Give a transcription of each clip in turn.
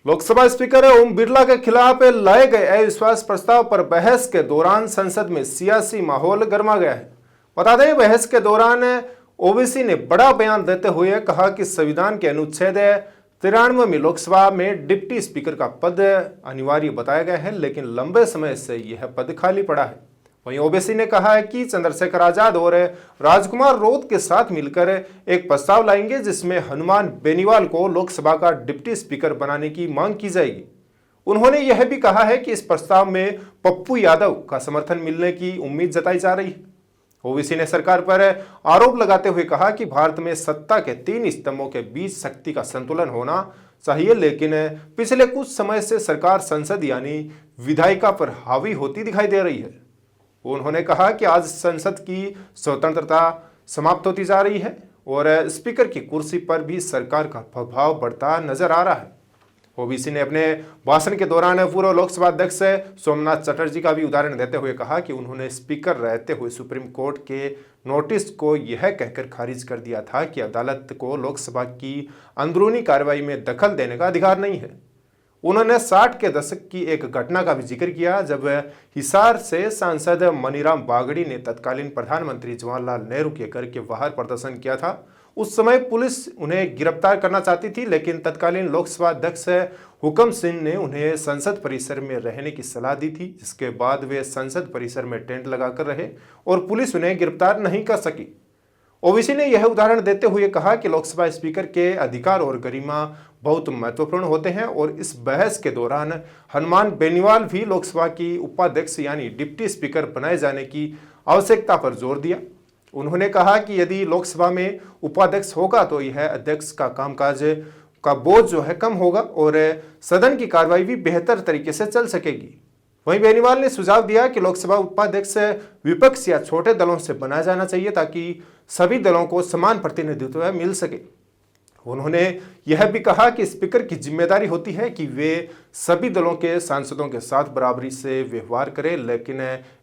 Lok Sabha speaker Om Birla के खिलाफ लाए गए अविश्वास प्रस्ताव पर बहस के दौरान संसद में सियासी माहौल गर्मा गया है। बता दें, बहस के दौरान ओवैसी ने बड़ा बयान देते हुए कहा कि संविधान के अनुच्छेद 93 में लोकसभा में डिप्टी स्पीकर का पद अनिवार्य बताया गया है, लेकिन लंबे समय से यह पद खाली पड़ा है। वहीं ओवैसी ने कहा है कि चंद्रशेखर आजाद और राजकुमार रौत के साथ मिलकर एक प्रस्ताव लाएंगे जिसमें हनुमान बेनीवाल को लोकसभा का डिप्टी स्पीकर बनाने की मांग की जाएगी। उन्होंने यह भी कहा है कि इस प्रस्ताव में पप्पू यादव का समर्थन मिलने की उम्मीद जताई जा रही है। ओवैसी ने सरकार पर आरोप लगाते हुए कहा कि भारत में सत्ता के 3 स्तंभों के बीच शक्ति का संतुलन होना चाहिए, लेकिन पिछले कुछ समय से सरकार संसद यानी विधायिका पर हावी होती दिखाई दे रही है। उन्होंने कहा कि आज संसद की स्वतंत्रता समाप्त होती जा रही है और स्पीकर की कुर्सी पर भी सरकार का प्रभाव बढ़ता नजर आ रहा है। ओवैसी ने अपने भाषण के दौरान पूर्व लोकसभा अध्यक्ष सोमनाथ चटर्जी का भी उदाहरण देते हुए कहा कि उन्होंने स्पीकर रहते हुए सुप्रीम कोर्ट के नोटिस को यह कहकर खारिज कर दिया था कि अदालत को लोकसभा की अंदरूनी कार्रवाई में दखल देने का अधिकार नहीं है। उन्होंने 60 के दशक की एक घटना का भी जिक्र किया जब हिसार से सांसद मनीराम बागड़ी ने तत्कालीन प्रधानमंत्री जवाहरलाल नेहरू के घर के बाहर प्रदर्शन किया था। उस समय पुलिस उन्हें गिरफ्तार करना चाहती थी, लेकिन तत्कालीन लोकसभा अध्यक्ष हुकम सिंह ने उन्हें संसद परिसर में रहने की सलाह दी थी, जिसके बाद वे संसद परिसर में टेंट लगाकर रहे और पुलिस उन्हें गिरफ्तार नहीं कर सकी। ओवैसी ने यह उदाहरण देते हुए कहा कि लोकसभा स्पीकर के अधिकार और गरिमा बहुत महत्वपूर्ण होते हैं और इस बहस के दौरान हनुमान बेनीवाल भी लोकसभा की उपाध्यक्ष यानी डिप्टी स्पीकर बनाए जाने की आवश्यकता पर जोर दिया। उन्होंने कहा कि यदि लोकसभा में उपाध्यक्ष होगा तो यह अध्यक्ष का कामकाज का बोझ जो है कम होगा और सदन की कार्रवाई भी बेहतर तरीके से चल सकेगी। वहीं बेनीवाल ने सुझाव दिया कि लोकसभा उपाध्यक्ष विपक्ष या छोटे दलों से बनाया जाना चाहिए ताकि सभी दलों को समान प्रतिनिधित्व मिल सके। उन्होंने यह भी कहा कि स्पीकर की जिम्मेदारी होती है कि वे सभी दलों के सांसदों के साथ बराबरी से व्यवहार करें, लेकिन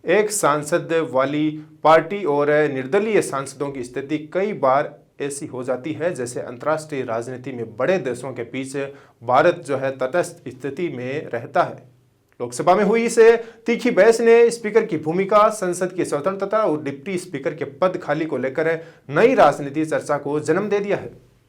एक सांसद वाली पार्टी और निर्दलीय सांसदों की स्थिति कई बार ऐसी हो जाती है जैसे अंतर्राष्ट्रीय राजनीति में बड़े देशों के बीच भारत जो है तटस्थ स्थिति में रहता है। लोकसभा में हुई इस तीखी बहस ने स्पीकर की भूमिका, संसद की स्वतंत्रता और डिप्टी स्पीकर के पद खाली को लेकर नई राजनीतिक चर्चा को जन्म दे दिया है।